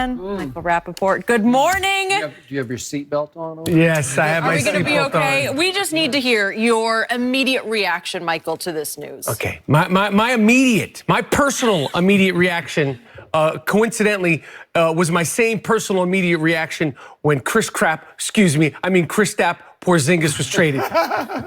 man, Michael Rapaport. Good morning. Do you have your seatbelt on? Yes, I have my seatbelt on. Are we going to be okay? We just need to hear your immediate reaction, Michael, to this news. Okay, my personal immediate reaction, coincidentally, was my same personal immediate reaction when Kristaps Porzingis was traded.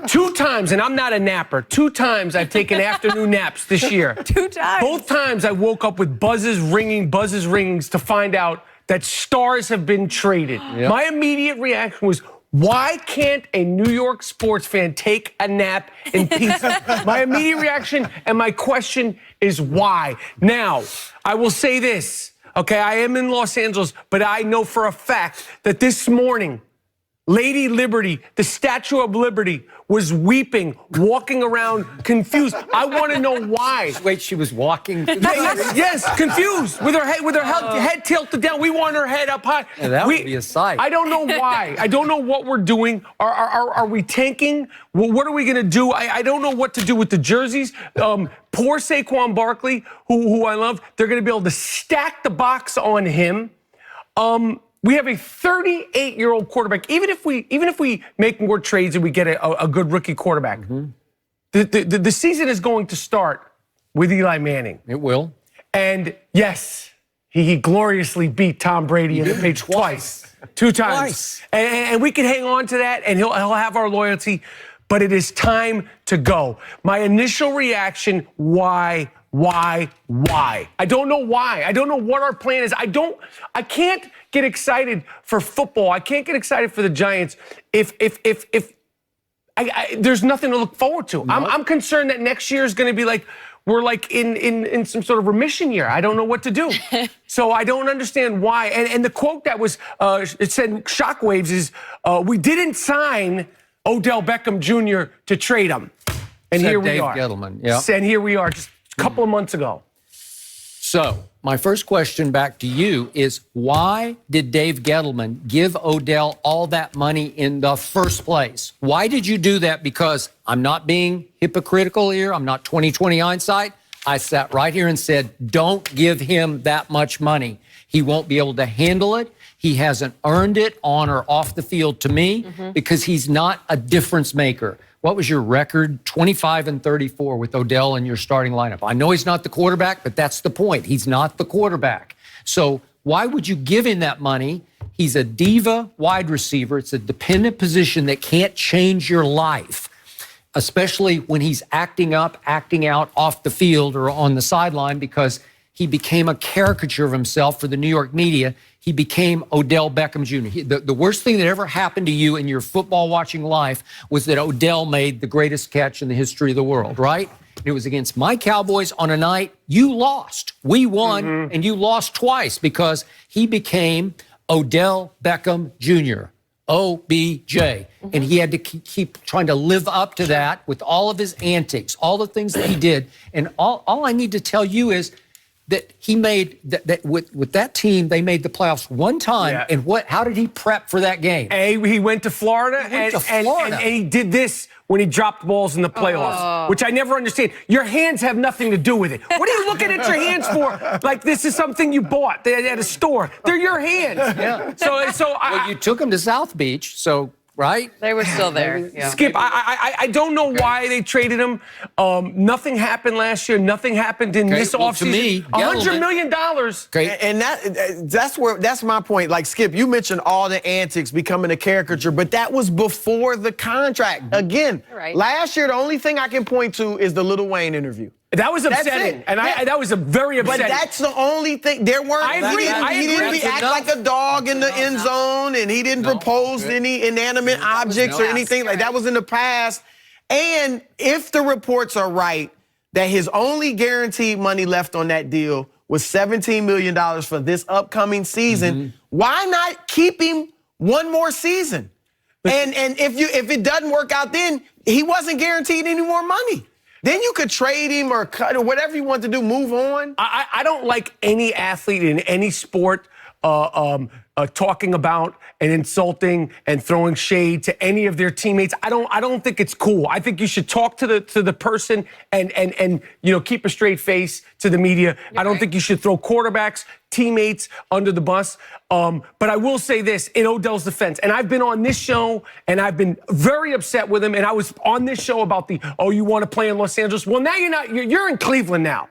2 times, and I'm not a napper, 2 times I've taken afternoon naps this year. 2 times? Both times I woke up with buzzes ringing to find out that stars have been traded. Yep. My immediate reaction was, why can't a New York sports fan take a nap in peace? My immediate reaction and my question is why? Now, I will say this, okay, I am in Los Angeles, but I know for a fact that this morning, Lady Liberty, the Statue of Liberty, was weeping, walking around, confused. I want to know why. Wait, she was walking? Yes, confused, with her head tilted down. We want her head up high. Yeah, that would be a sight. I don't know why. I don't know what we're doing. Are we tanking? What are we going to do? I don't know what to do with the jerseys. Poor Saquon Barkley, who I love. They're going to be able to stack the box on him. We have a 38-year-old quarterback. Even if we make more trades and we get a good rookie quarterback, the season is going to start with Eli Manning. It will. And yes, he gloriously beat Tom Brady in the Patriots twice. 2 times. Twice. And we can hang on to that, and he'll have our loyalty. But it is time to go. My initial reaction, why? I don't know why. I don't know what our plan is. I can't get excited for football. I can't get excited for the Giants if there's nothing to look forward to. No. I'm concerned that next year is going to be like we're like in some sort of remission year. I don't know what to do. So I don't understand why. And the quote that was it said shockwaves is we didn't sign Odell Beckham Jr. to trade him. And here we are. Gettleman, yeah. And here we are just a couple of months ago. So my first question back to you is, why did Dave Gettleman give Odell all that money in the first place? Why did you do that? Because I'm not being hypocritical here. I'm not 20/20 hindsight. I sat right here and said, don't give him that much money. He won't be able to handle it. He hasn't earned it on or off the field to me because he's not a difference maker. What was your record? 25-34 with Odell in your starting lineup. I know he's not the quarterback, but that's the point. He's not the quarterback. So why would you give him that money? He's a diva wide receiver. It's a dependent position that can't change your life, especially when he's acting up, acting out off the field or on the sideline, because he became a caricature of himself for the New York media. He became Odell Beckham Jr. The worst thing that ever happened to you in your football watching life was that Odell made the greatest catch in the history of the world, right? It was against my Cowboys on a night you lost. We won, and you lost twice because he became Odell Beckham Jr., OBJ. And he had to keep trying to live up to that with all of his antics, all the things that he did. And all I need to tell you is that he made that with that team, they made the playoffs one time. Yeah. And how did he prep for that game? He went to Florida, and he did this when he dropped balls in the playoffs, which I never understand. Your hands have nothing to do with it. What are you looking at your hands for? Like this is something you bought at a store. They're your hands. Yeah. Well, you took him to South Beach, so. Right? They were still there. Yeah. Skip, I don't know why they traded him. Nothing happened last year. Nothing happened in this offseason. To me, $100 million. Okay. And that's my point. Like, Skip, you mentioned all the antics becoming a caricature, but that was before the contract. Again, last year, the only thing I can point to is the Lil Wayne interview. That was upsetting, and that was a very upsetting. But that's the only thing. There weren't. I agree. He didn't act like a dog in the end zone, and he didn't propose any inanimate objects or anything like that. Was in the past. And if the reports are right that his only guaranteed money left on that deal was $17 million for this upcoming season, why not keep him one more season? And if it doesn't work out, then he wasn't guaranteed any more money. Then you could trade him or cut or whatever you want to do, move on. I don't like any athlete in any sport talking about and insulting and throwing shade to any of their teammates. I don't think it's cool. I think you should talk to the person and keep a straight face to the media. I don't think you should throw quarterbacks, teammates under the bus. But I will say this in Odell's defense, and I've been on this show and I've been very upset with him. And I was on this show about you want to play in Los Angeles? Well, now you're not. You're in Cleveland now.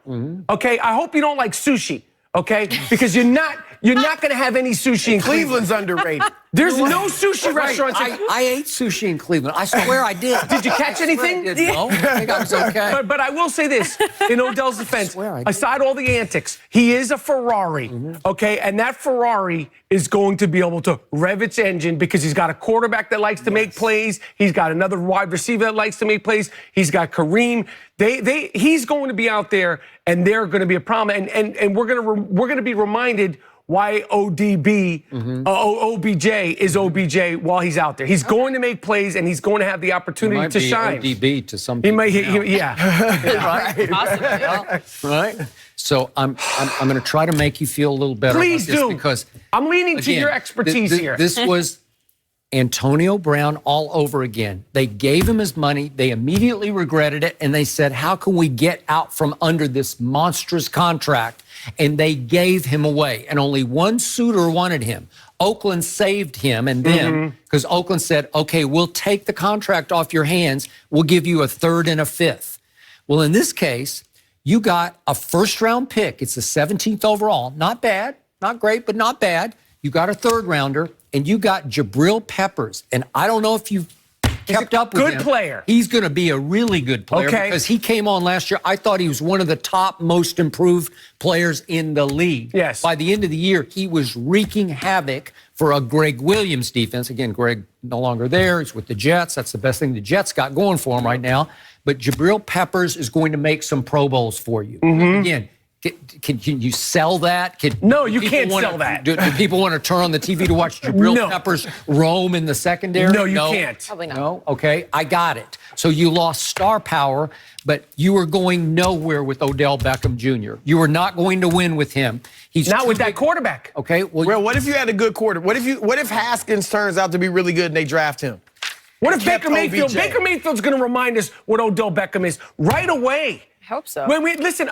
Okay. I hope you don't like sushi. Okay, because you're not going to have any sushi in Cleveland's underrated. There's no sushi restaurants. I ate sushi in Cleveland. I swear I did. Did you catch anything? No, I think I was okay. But I will say this, in Odell's defense, aside all the antics, he is a Ferrari, okay? And that Ferrari is going to be able to rev its engine because he's got a quarterback that likes to make plays. He's got another wide receiver that likes to make plays. He's got Kareem. He's going to be out there, and they're going to be a problem. And we're going to be reminded why OBJ is OBJ while he's out there. He's going to make plays, and he's going to have the opportunity to shine. ODB to some people. Right. Possibly. Right. So I'm going to try to make you feel a little better. Please about this do. Because I'm leaning to your expertise here. This was Antonio Brown all over again. They gave him his money. They immediately regretted it, and they said, "How can we get out from under this monstrous contract?" And they gave him away, and only one suitor wanted him. Oakland saved him, and then, because Oakland said, okay, we'll take the contract off your hands. We'll give you a third and a fifth. Well, in this case, you got a first-round pick. It's the 17th overall. Not bad, not great, but not bad. You got a third rounder, and you got Jabril Peppers. And I don't know if you've kept up with him. Good player. He's going to be a really good player because he came on last year. I thought he was one of the top most improved players in the league. Yes. By the end of the year, he was wreaking havoc for a Greg Williams defense. Again, Greg no longer there. He's with the Jets. That's the best thing the Jets got going for him right now. But Jabril Peppers is going to make some Pro Bowls for you. Again, can you sell that? No, you can't sell that. Do people want to turn on the TV to watch Jabril Peppers roam in the secondary? No, you can't. Probably not. No? Okay, I got it. So you lost star power, but you were going nowhere with Odell Beckham Jr. You were not going to win with him. He's not with that quarterback. Okay, well, what if you had a good quarter? What if Haskins turns out to be really good and they draft him? What if Baker Mayfield's going to remind us what Odell Beckham is right away? I hope so. Listen,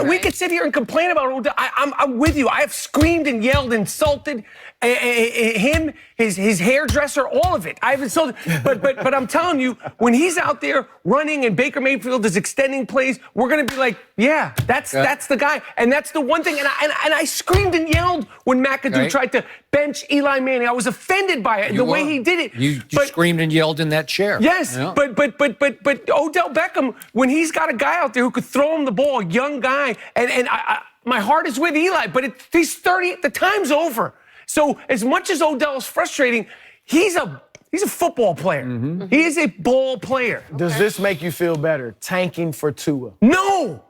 we could sit here and complain about Odell. I'm with you. I have screamed and yelled, insulted him, his hairdresser, all of it. I've insulted, but I'm telling you, when he's out there running and Baker Mayfield is extending plays, we're gonna be like, yeah, that's the guy, and that's the one thing. And I screamed and yelled when McAdoo tried to bench Eli Manning. I was offended by it, way he did it. You screamed and yelled in that chair. Yes, but Odell Beckham, when he's got a guy out there who could throw him the ball, a young guy, and my heart is with Eli, but he's 30. The time's over. So as much as Odell's frustrating, he's a football player. He is a ball player. Does this make you feel better? Tanking for Tua? No.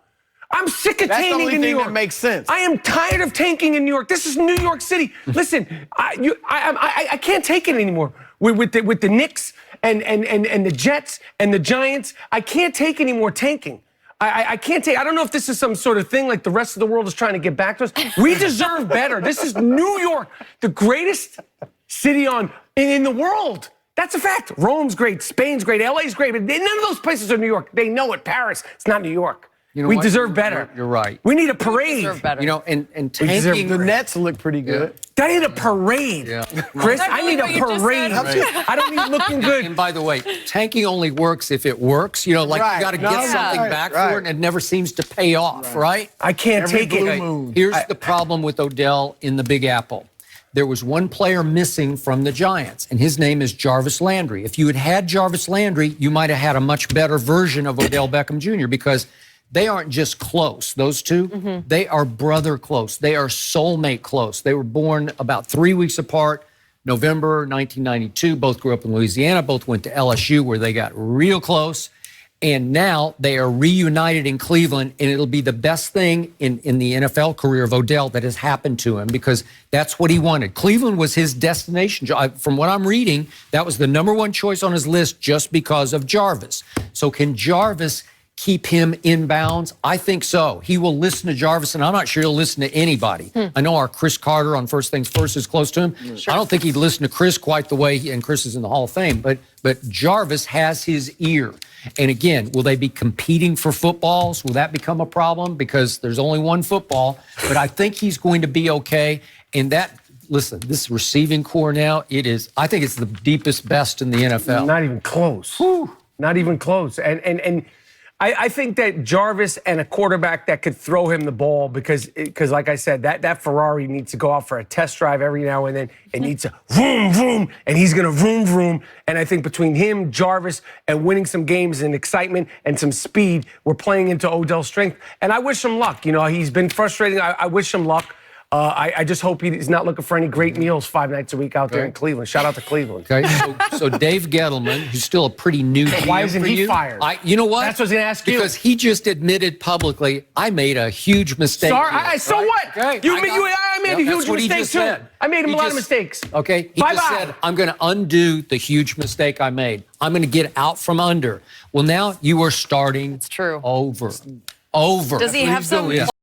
I'm sick of tanking in New York. That makes sense. I am tired of tanking in New York. This is New York City. Listen, I can't take it anymore with the Knicks and the Jets and the Giants. I can't take any more tanking. I can't take. I don't know if this is some sort of thing like the rest of the world is trying to get back to us. We deserve better. This is New York, the greatest city in the world. That's a fact. Rome's great, Spain's great, LA's great, but none of those places are New York. They know it. Paris, it's not New York. We deserve better. You're right. We need a parade. We deserve better. And tanking. The Nets look pretty good. I need a parade. Chris, I need a parade. I don't need looking good. And by the way, tanking only works if it works. You got to get something back for it, and it never seems to pay off, right? I can't take it. Here's the problem with Odell in the Big Apple. There was one player missing from the Giants, and his name is Jarvis Landry. If you had had Jarvis Landry, you might have had a much better version of Odell Beckham Jr. because they aren't just close, those two. They are brother close. They are soulmate close. They were born about 3 weeks apart, November 1992. Both grew up in Louisiana. Both went to LSU where they got real close. And now they are reunited in Cleveland, and it'll be the best thing in the NFL career of Odell that has happened to him because that's what he wanted. Cleveland was his destination. From what I'm reading, that was the #1 choice on his list just because of Jarvis. So can Jarvis keep him in bounds? I think so. He will listen to Jarvis, and I'm not sure he'll listen to anybody. I know our Chris Carter on First Things First is close to him. I don't think he'd listen to Chris quite the way and Chris is in the Hall of Fame, but Jarvis has his ear. And again, will they be competing for footballs? Will that become a problem? Because there's only one football, but I think he's going to be okay. And that, listen, this receiving core now, I think it's the deepest, best in the NFL. Not even close. Whew. Not even close. And I think that Jarvis and a quarterback that could throw him the ball because like I said, that Ferrari needs to go out for a test drive every now and then. It needs to vroom, vroom, and he's going to vroom, vroom. And I think between him, Jarvis, and winning some games and excitement and some speed, we're playing into Odell's strength. And I wish him luck. You know, he's been frustrating. I wish him luck. I just hope he's not looking for any great meals 5 nights a week out there in Cleveland. Shout out to Cleveland. Okay, so Dave Gettleman, who's still a pretty new GM Why isn't for he you, fired? You know what? That's what I was going to ask you. Because he just admitted publicly, I made a huge mistake. Sorry, so what? Okay, I made a huge mistake too. Said. I made a lot of mistakes. Okay, he just said, I'm going to undo the huge mistake I made. I'm going to get out from under. Well, now you are starting It's true. over. Does he have some